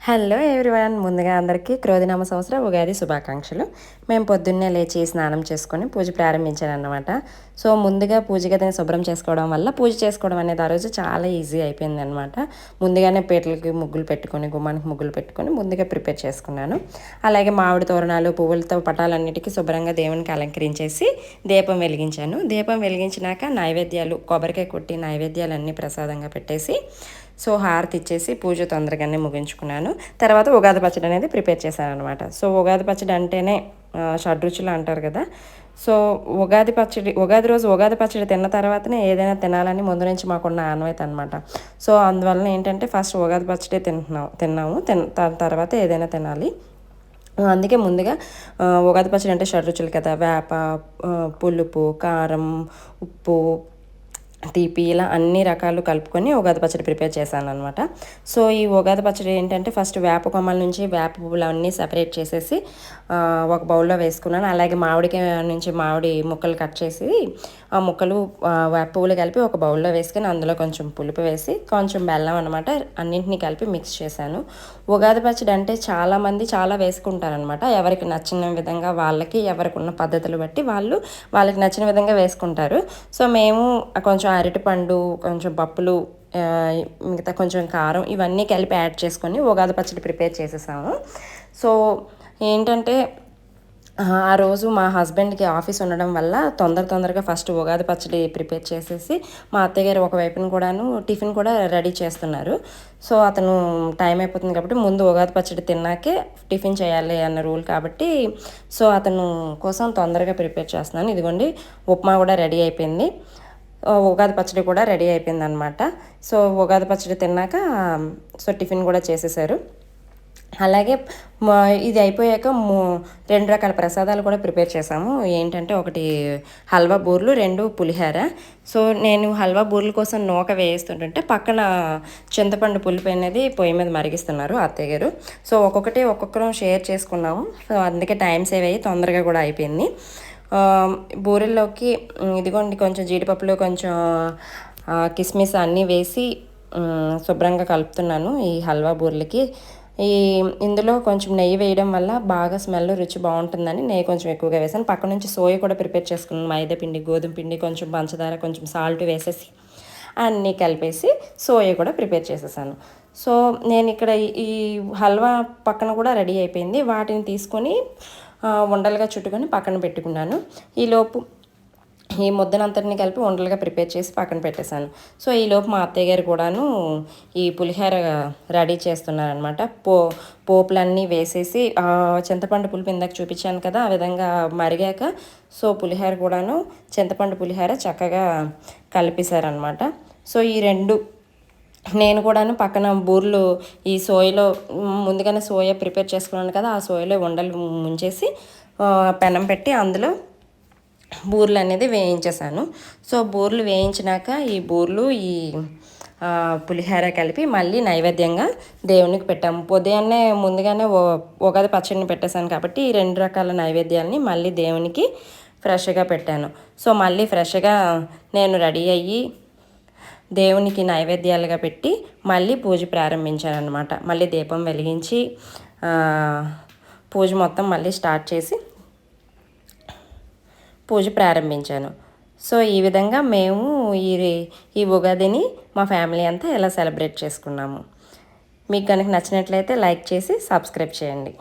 Hello everyone, ముందుగా అందరికీ క్రోధినామ సంవత్సర ఉగాది శుభాకాంక్షలు. మేము పొద్దున్నే లేచి స్నానం చేసుకొని పూజ ప్రారంభించానన్నమాట. సో ముందుగా పూజ గదిని శుభ్రం చేసుకోవడం వల్ల పూజ చేసుకోవడం అనేది ఆ రోజు చాలా ఈజీ అయిపోయిందనమాట. ముందుగానే పీటలకి ముగ్గులు పెట్టుకొని, గుమ్మానికి ముగ్గులు పెట్టుకొని ముందుగా ప్రిపేర్ చేసుకున్నాను. అలాగే మామిడి తోరణాలు, పువ్వులతో పటాలన్నిటికీ శుభ్రంగా దేవునికి అలంకరించేసి దీపం వెలిగించాను. దీపం వెలిగించినాక నైవేద్యాలు, కొబ్బరికాయ కొట్టి నైవేద్యాలన్నీ ప్రసాదంగా పెట్టేసి సో హారతి ఇచ్చేసి పూజ తొందరగానే ముగించుకున్నాను. తర్వాత ఉగాది పచ్చడి అనేది ప్రిపేర్ చేశాను అనమాట. సో ఉగాది పచ్చడి అంటేనే షడ్రుచులు అంటారు కదా. సో ఉగాది రోజు ఉగాది పచ్చడి తిన్న తర్వాతనే ఏదైనా తినాలని ముందు నుంచి మాకున్న ఆనవాయితీ అనమాట. సో అందువలన ఏంటంటే ఫస్ట్ ఉగాది పచ్చడి తిన్నాము దాని తర్వాత ఏదైనా తినాలి. అందుకే ముందుగా ఉగాది పచ్చడి అంటే షడ్రుచులు కదా, వేప, పులుపు, కారం, ఉప్పు, తీపి ఇలా అన్ని రకాలు కలుపుకొని ఉగాది పచ్చడి ప్రిపేర్ చేశాను అనమాట. సో ఈ ఉగాది పచ్చడి ఏంటంటే ఫస్ట్ వేప కొమ్మల నుంచి వేప పువ్వులు అన్నీ సెపరేట్ చేసేసి ఒక బౌల్లో వేసుకున్నాను. అలాగే మామిడికాయ నుంచి మామిడి ముక్కలు కట్ చేసి ఆ ముక్కలు వేప పువ్వులు కలిపి ఒక బౌల్లో వేసుకొని అందులో కొంచెం పులుపు వేసి కొంచెం బెల్లం అనమాట అన్నింటినీ కలిపి మిక్స్ చేశాను. ఉగాది పచ్చడి అంటే చాలామంది చాలా వేసుకుంటారనమాట. ఎవరికి నచ్చిన విధంగా వాళ్ళకి, ఎవరికి ఉన్న పద్ధతులు బట్టి వాళ్ళకి నచ్చిన విధంగా వేసుకుంటారు. సో మేము కొంచెం అరటిపండు, కొంచెం పప్పులు, మిగతా కొంచెం కారం ఇవన్నీ కలిపి యాడ్ చేసుకొని ఉగాది పచ్చడి ప్రిపేర్ చేసేసాము. సో ఏంటంటే ఆ రోజు మా హస్బెండ్కి ఆఫీస్ ఉండడం వల్ల తొందరగా ఫస్ట్ ఉగాది పచ్చడి ప్రిపేర్ చేసేసి మా అత్తయ్య గారు ఒకవైపున కూడాను టిఫిన్ కూడా రెడీ చేస్తున్నారు. సో అతను టైం అయిపోతుంది కాబట్టి ముందు ఉగాది పచ్చడి తిన్నాకే టిఫిన్ చేయాలి అన్న రూల్ కాబట్టి సో అతను కోసం తొందరగా ప్రిపేర్ చేస్తున్నాను. ఇదిగోండి ఉప్మా కూడా రెడీ అయిపోయింది, ఉగాది పచ్చడి కూడా రెడీ అయిపోయింది అనమాట. సో ఉగాది పచ్చడి తిన్నాక సో టిఫిన్ కూడా చేసేసారు. అలాగే ఇది అయిపోయాక 2 రకాల ప్రసాదాలు కూడా ప్రిపేర్ చేసాము. ఏంటంటే ఒకటి హల్వా బూర్లు, 2 పులిహార. సో నేను హల్వా బూర్ల కోసం నూక వేస్తుంటుంటే పక్కన చింతపండు పులుపు అనేది పొయ్యి మీద మరిగిస్తున్నారు అత్తయ్య గారు. సో ఒక్కొక్కరం షేర్ చేసుకున్నాము. సో అందుకే టైం సేవ్ అయ్యి తొందరగా కూడా అయిపోయింది. బూరెల్లోకి ఇదిగోండి కొంచెం జీడిపప్పులు, కొంచెం కిస్మిస్ అన్నీ వేసి శుభ్రంగా కలుపుతున్నాను ఈ హల్వా బూరెలకి. ఇందులో కొంచెం నెయ్యి వేయడం వల్ల బాగా స్మెల్, రుచి బాగుంటుందని నెయ్యి కొంచెం ఎక్కువగా వేసాను. పక్క నుంచి సోయ కూడా ప్రిపేర్ చేసుకున్నాను. మైదా పిండి, గోధుమ పిండి, కొంచెం పంచదార, కొంచెం సాల్ట్ వేసేసి అన్నీ కలిపేసి సోయ కూడా ప్రిపేర్ చేసేసాను. సో నేను ఇక్కడ ఈ హల్వా పక్కన కూడా రెడీ అయిపోయింది. వాటిని తీసుకొని ఉండలుగా చుట్టుకొని పక్కన పెట్టుకున్నాను. ఈలోపు ఈ ముద్దనంతటిని కలిపి ఉండలుగా ప్రిపేర్ చేసి పక్కన పెట్టేశాను. సో ఈలోపు మా అత్తయ్య గారు కూడాను ఈ పులిహోర రెడీ చేస్తున్నారనమాట. పోపులన్నీ వేసేసి చింతపండు పులుపు ఇందాక చూపించాను కదా, ఆ విధంగా మరిగాక సో పులిహోర కూడాను చింతపండు పులిహోర చక్కగా కలిపేశారనమాట. సో ఈ 2 నేను కూడాను పక్కన బూర్లు ఈ సోయలో ముందుగానే సోయ ప్రిపేర్ చేసుకున్నాను కదా, ఆ సోయలో ఉండలు ముంచేసి పెనం పెట్టి అందులో బూర్లు అనేది వేయించేసాను. సో బూర్లు వేయించినాక ఈ బూర్లు, ఈ పులిహోర కలిపి మళ్ళీ నైవేద్యంగా దేవునికి పెట్టాము. ఉదయాన్నే ముందుగానే ఉగాది పచ్చడిని పెట్టేశాను కాబట్టి ఈ 2 రకాల నైవేద్యాలని మళ్ళీ దేవునికి ఫ్రెష్గా పెట్టాను. సో మళ్ళీ ఫ్రెష్గా నేను రెడీ అయ్యి దేవునికి నైవేద్యాలుగా పెట్టి మళ్ళీ పూజ ప్రారంభించాను అనమాట. మళ్ళీ దీపం వెలిగించి పూజ మొత్తం మళ్ళీ స్టార్ట్ చేసి పూజ ప్రారంభించాను. సో ఈ విధంగా మేము ఈ ఉగాదిని మా ఫ్యామిలీ అంతా ఎలా సెలబ్రేట్ చేసుకున్నాము. మీకు కనుక నచ్చినట్లయితే లైక్ చేసి సబ్స్క్రైబ్ చేయండి.